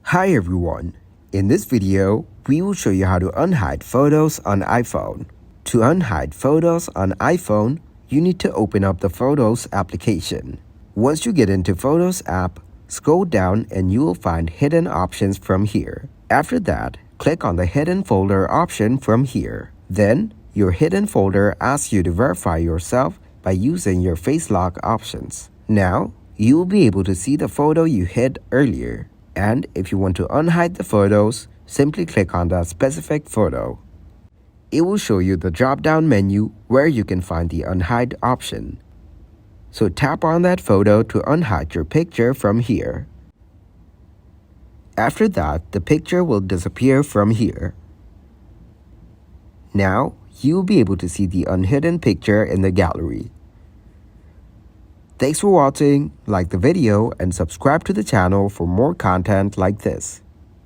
Hi everyone, in this video, we will show you how to unhide photos on iPhone. To unhide photos on iPhone, you need to open up the Photos application. Once you get into Photos app, scroll down and you will find hidden options from here. After that, click on the hidden folder option from here. Then, your hidden folder asks you to verify yourself by using your face lock options. Now, you will be able to see the photo you hid earlier. And if you want to unhide the photos, simply click on that specific photo. It will show you the drop-down menu where you can find the unhide option. So tap on that photo to unhide your picture from here. After that, the picture will disappear from here. Now, you will be able to see the unhidden picture in the gallery. Thanks for watching, like the video and subscribe to the channel for more content like this.